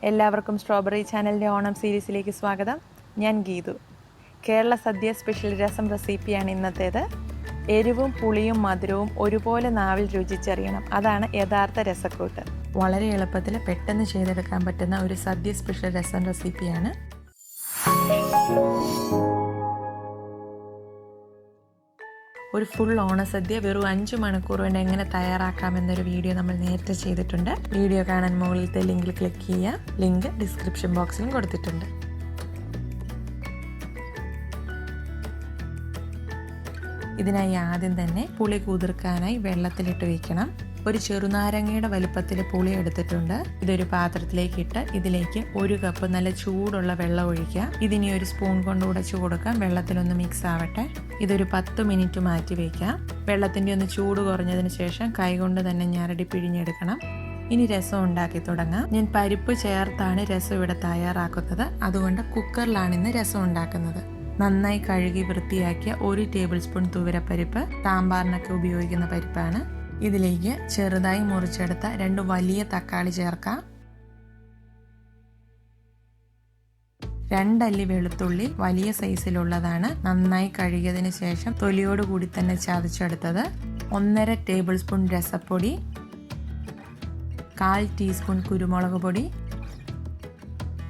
എല്ലാവർക്കും സ്ട്രോബെറി ചാനലിൻ്റെ ഓണം സീരീസിലേക്ക് സ്വാഗതം. ഞാൻ ഗീതു. കേരള സദ്യ സ്പെഷ്യൽ രസം റെസിപ്പിയാണ് ഇന്നത്തേത്. എരിവും പുളിയും മധുരവും ഒരുപോലെ നാവിൽ രുചിച്ചറിയണം. അതാണ് യഥാർത്ഥ രസക്കൂട്ട്. വളരെ എളുപ്പത്തിൽ പെട്ടെന്ന് ചെയ്തെടുക്കാൻ പറ്റുന്ന ഒരു സദ്യ സ്പെഷ്യൽ രസം റെസിപ്പിയാണ്. ഒരു ഫുൾ ഓണസദ്യ വെറും 5 മണിക്കൂർ കൊണ്ട് എങ്ങനെ തയ്യാറാക്കാമെന്നൊരു വീഡിയോ നമ്മൾ നേരത്തെ ചെയ്തിട്ടുണ്ട്. വീഡിയോ കാണാൻ മുകളിലത്തെ ലിങ്കിൽ ക്ലിക്ക് ചെയ്യുക. ലിങ്ക് ഡിസ്ക്രിപ്ഷൻ ബോക്സിലും കൊടുത്തിട്ടുണ്ട്. ഇതിനായി ആദ്യം തന്നെ പുളി കുതിർക്കാനായി വെള്ളത്തിലിട്ട് വയ്ക്കണം. ഒരു ചെറുനാരങ്ങയുടെ വലുപ്പത്തിൽ പുളി എടുത്തിട്ടുണ്ട്. ഇതൊരു പാത്രത്തിലേക്ക് ഇട്ട് ഇതിലേക്ക് 1 കപ്പ് നല്ല ചൂടുള്ള വെള്ളം ഒഴിക്കുക. ഇതിനി ഒരു സ്പൂൺ കൊണ്ട് ഉടച്ചു കൊടുക്കാം. വെള്ളത്തിലൊന്ന് മിക്സ് ആവട്ടെ. ഇതൊരു 10 മിനിറ്റ് മാറ്റി വയ്ക്കാം. വെള്ളത്തിൻ്റെ ഒന്ന് ചൂട് കുറഞ്ഞതിന് ശേഷം കൈകൊണ്ട് തന്നെ ഞരടി പിഴിഞ്ഞെടുക്കണം. ഇനി രസം ഉണ്ടാക്കി തുടങ്ങാം. ഞാൻ പരിപ്പ് ചേർത്താണ് രസം ഇവിടെ തയ്യാറാക്കുന്നത്. അതുകൊണ്ട് കുക്കറിലാണ് ഇന്ന് രസം ഉണ്ടാക്കുന്നത്. നന്നായി കഴുകി വൃത്തിയാക്കിയ 1 ടേബിൾ സ്പൂൺ തുവരപ്പരിപ്പ്, സാമ്പാറിനൊക്കെ ഉപയോഗിക്കുന്ന പരിപ്പാണ്. ഇതിലേക്ക് ചെറുതായി മുറിച്ചെടുത്ത 2 വലിയ തക്കാളി ചേർക്കാം. 2 അല്ലി വെളുത്തുള്ളി വലിയ സൈസിലുള്ളതാണ്. നന്നായി കഴുകിയതിന് ശേഷം തൊലിയോട് കൂടി തന്നെ ചതച്ചെടുത്തത്. 1.5 ടേബിൾ സ്പൂൺ രസപ്പൊടി, 1/4 ടീസ്പൂൺ കുരുമുളക് പൊടി,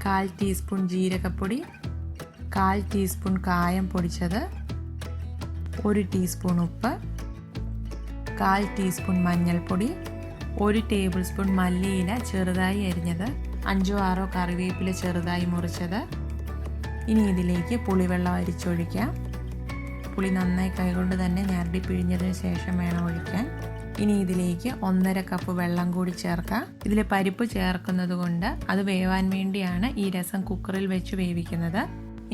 1/4 ടീസ്പൂൺ ജീരകപ്പൊടി, 1/4 ടീസ്പൂൺ കായം പൊടിച്ചത്, 1 ടീസ്പൂൺ ഉപ്പ്, 1/4 ടീസ്പൂൺ മഞ്ഞൾപ്പൊടി, 1 ടേബിൾ സ്പൂൺ മല്ലിയില ചെറുതായി അരിഞ്ഞത്, 5-6 കറിവേപ്പില ചെറുതായി മുറിച്ചത്. ഇനി ഇതിലേക്ക് പുളിവെള്ളം അരിച്ചൊഴിക്കാം. പുളി നന്നായി കൈകൊണ്ട് തന്നെ ഞരടി പിഴിഞ്ഞതിന് ശേഷം വേണം ഒഴിക്കാൻ. ഇനി ഇതിലേക്ക് 1.5 കപ്പ് വെള്ളം കൂടി ചേർക്കാം. ഇതിൽ പരിപ്പ് ചേർക്കുന്നത് കൊണ്ട് അത് വേവാൻ വേണ്ടിയാണ് ഈ രസം കുക്കറിൽ വെച്ച് വേവിക്കുന്നത്.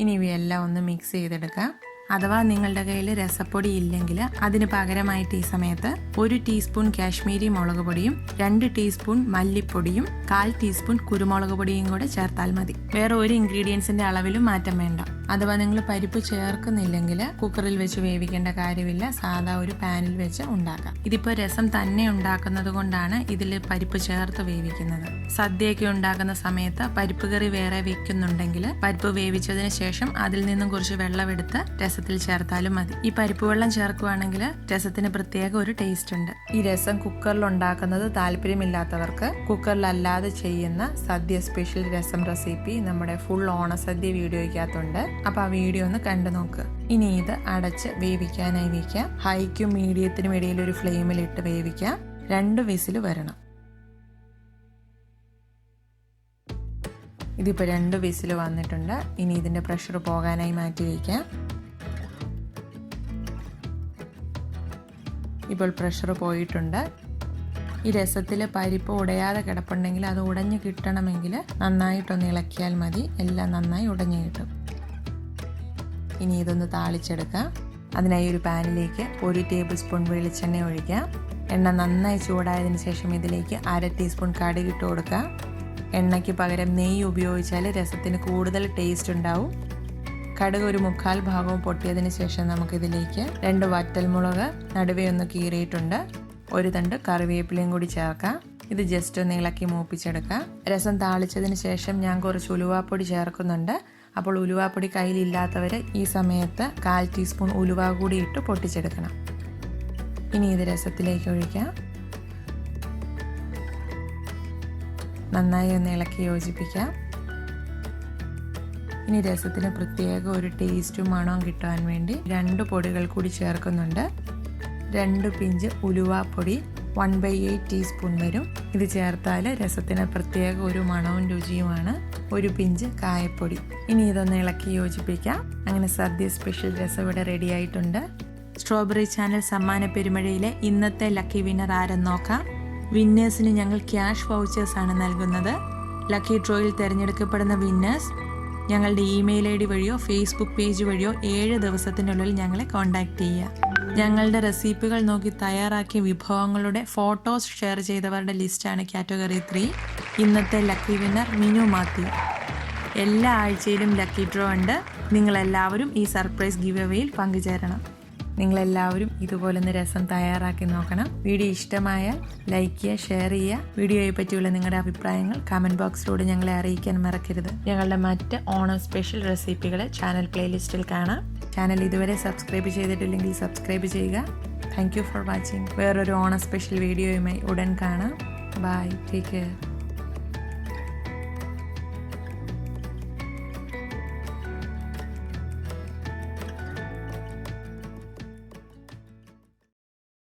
ഇനി ഇവയെല്ലാം ഒന്ന് മിക്സ് ചെയ്തെടുക്കാം. അഥവാ നിങ്ങളുടെ കയ്യിൽ രസപ്പൊടി ഇല്ലെങ്കിൽ അതിന് പകരമായിട്ട് ഈ സമയത്ത് 1 ടീസ്പൂൺ കാശ്മീരി മുളക് പൊടിയും 2 ടീസ്പൂൺ മല്ലിപ്പൊടിയും 1/4 ടീസ്പൂൺ കുരുമുളക് പൊടിയും കൂടെ ചേർത്താൽ മതി. വേറെ ഒരു ഇൻഗ്രീഡിയൻസിന്റെ അളവിലും മാറ്റം വേണ്ട. അഥവാ നിങ്ങൾ പരിപ്പ് ചേർക്കുന്നില്ലെങ്കിൽ കുക്കറിൽ വെച്ച് വേവിക്കേണ്ട കാര്യമില്ല. സാധാ ഒരു പാനിൽ വെച്ച് ഉണ്ടാക്കാം. ഇതിപ്പോൾ രസം തന്നെ ഉണ്ടാക്കുന്നത് കൊണ്ടാണ് ഇതിൽ പരിപ്പ് ചേർത്ത് വേവിക്കുന്നത്. സദ്യയൊക്കെ ഉണ്ടാക്കുന്ന സമയത്ത് പരിപ്പ് കറി വേറെ വെക്കുന്നുണ്ടെങ്കിൽ പരിപ്പ് വേവിച്ചതിന് ശേഷം അതിൽ നിന്നും കുറച്ച് വെള്ളമെടുത്ത് രസത്തിൽ ചേർത്താലും മതി. ഈ പരിപ്പ് വെള്ളം ചേർക്കുകയാണെങ്കിൽ രസത്തിന് പ്രത്യേക ഒരു ടേസ്റ്റ് ഉണ്ട്. ഈ രസം കുക്കറിൽ ഉണ്ടാക്കുന്നത് താല്പര്യമില്ലാത്തവർക്ക് കുക്കറിലല്ലാതെ ചെയ്യുന്ന സദ്യ സ്പെഷ്യൽ രസം റെസിപ്പി നമ്മുടെ ഫുൾ ഓണസദ്യ വീഡിയോയ്ക്കകത്തുണ്ട്. അപ്പൊ ആ വീഡിയോ ഒന്ന് കണ്ടു നോക്ക്. ഇനി ഇത് അടച്ച് വേവിക്കാനായി വയ്ക്കാം. ഹൈക്കും മീഡിയത്തിനും ഇടയിൽ ഒരു ഫ്ലെയിമിലിട്ട് വേവിക്കാം. 2 വിസിൽ വരണം. ഇതിപ്പോൾ 2 വിസിൽ വന്നിട്ടുണ്ട്. ഇനി ഇതിന്റെ പ്രഷർ പോകാനായി മാറ്റി വയ്ക്കാം. ഇപ്പോൾ പ്രഷർ പോയിട്ടുണ്ട്. ഈ രസത്തിൽ പരിപ്പ് ഉടയാതെ കിടപ്പുണ്ടെങ്കിൽ അത് ഉടഞ്ഞു കിട്ടണമെങ്കിൽ നന്നായിട്ടൊന്ന് ഇളക്കിയാൽ മതി. എല്ലാം നന്നായി ഉടഞ്ഞു കിട്ടും. ഇനി ഇതൊന്ന് താളിച്ചെടുക്കാം. അതിനായി ഒരു പാനിലേക്ക് 1 ടേബിൾ സ്പൂൺ വെളിച്ചെണ്ണ ഒഴിക്കാം. എണ്ണ നന്നായി ചൂടായതിനു ശേഷം ഇതിലേക്ക് 1/2 ടീസ്പൂൺ കടുക് ഇട്ട് കൊടുക്കാം. എണ്ണയ്ക്ക് പകരം നെയ്യ് ഉപയോഗിച്ചാൽ രസത്തിന് കൂടുതൽ ടേസ്റ്റ് ഉണ്ടാവും. കടുക് ഒരു 1/4 ഭാഗവും പൊട്ടിയതിന് ശേഷം നമുക്കിതിലേക്ക് 2 വറ്റൽമുളക് നടുവേ ഒന്ന് കീറിയിട്ടുണ്ട്, 1 തണ്ട് കറിവേപ്പിലയും കൂടി ചേർക്കാം. ഇത് ജസ്റ്റ് ഒന്ന് ഇളക്കി മൂപ്പിച്ചെടുക്കാം. രസം താളിച്ചതിന് ശേഷം ഞാൻ കുറച്ച് ഉലുവാപ്പൊടി ചേർക്കുന്നുണ്ട്. അപ്പോൾ ഉലുവാപ്പൊടി കയ്യിലില്ലാത്തവർ ഈ സമയത്ത് 1/4 ടീസ്പൂൺ ഉലുവ കൂടി ഇട്ട് പൊട്ടിച്ചെടുക്കണം. ഇനി ഇത് രസത്തിലേക്ക് ഒഴിക്കാം. നന്നായി ഒന്ന് ഇളക്കി യോജിപ്പിക്കാം. ഇനി രസത്തിന് പ്രത്യേക ഒരു ടേസ്റ്റും മണവും കിട്ടാൻ വേണ്ടി 2 പൊടികൾ കൂടി ചേർക്കുന്നുണ്ട്. 2 പിഞ്ച് ഉലുവാപ്പൊടി 1/8 ടീസ്പൂൺ വരും. ഇത് ചേർത്താൽ രസത്തിന് പ്രത്യേക ഒരു മണവും രുചിയുമാണ്. 1 പിഞ്ച് കായപ്പൊടി. ഇനി ഇതൊന്ന് ഇളക്കി യോജിപ്പിക്കാം. അങ്ങനെ സദ്യ സ്പെഷ്യൽ രസം ഇവിടെ റെഡി ആയിട്ടുണ്ട്. സ്ട്രോബെറി ചാനൽ സമ്മാന പെരുമഴയിലെ ഇന്നത്തെ ലക്കി വിന്നർ ആരെന്ന് നോക്കാം. വിന്നേഴ്സിന് ഞങ്ങൾ ക്യാഷ് വൗച്ചേഴ്സ് ആണ് നൽകുന്നത്. ലക്കി ഡ്രോയിൽ തിരഞ്ഞെടുക്കപ്പെടുന്ന വിന്നേഴ്സ് ഞങ്ങളുടെ ഇമെയിൽ ID വഴിയോ ഫേസ്ബുക്ക് പേജ് വഴിയോ 7 ദിവസത്തിനുള്ളിൽ ഞങ്ങളെ കോൺടാക്റ്റ് ചെയ്യുക. ഞങ്ങളുടെ റെസിപ്പികൾ നോക്കി തയ്യാറാക്കിയ വിഭവങ്ങളുടെ ഫോട്ടോസ് ഷെയർ ചെയ്തവരുടെ ലിസ്റ്റാണ് കാറ്റഗറി 3. ഇന്നത്തെ ലക്കി വിന്നർ മിനു മാത്യു. എല്ലാ ആഴ്ചയിലും ലക്കി ഡ്രോ ഉണ്ട്. നിങ്ങളെല്ലാവരും ഈ സർപ്രൈസ് ഗിവ് അവേയിൽ പങ്കുചേരണം. നിങ്ങളെല്ലാവരും ഇതുപോലെ ഒന്ന് രസം തയ്യാറാക്കി നോക്കണം. വീഡിയോ ഇഷ്ടമായാൽ ലൈക്ക് ചെയ്യുക, ഷെയർ ചെയ്യുക. വീഡിയോയെ പറ്റിയുള്ള നിങ്ങളുടെ അഭിപ്രായങ്ങൾ കമൻറ്റ് ബോക്സിലൂടെ ഞങ്ങളെ അറിയിക്കാൻ മറക്കരുത്. ഞങ്ങളുടെ മറ്റ് ഓണം സ്പെഷ്യൽ റെസിപ്പികൾ ചാനൽ പ്ലേലിസ്റ്റിൽ കാണാം. ചാനൽ ഇതുവരെ സബ്സ്ക്രൈബ് ചെയ്തിട്ടില്ലെങ്കിൽ സബ്സ്ക്രൈബ് ചെയ്യുക. Thank you for watching. വേറൊരു ഓണം സ്പെഷ്യൽ വീഡിയോയുമായി ഉടൻ കാണാം. Bye, take care.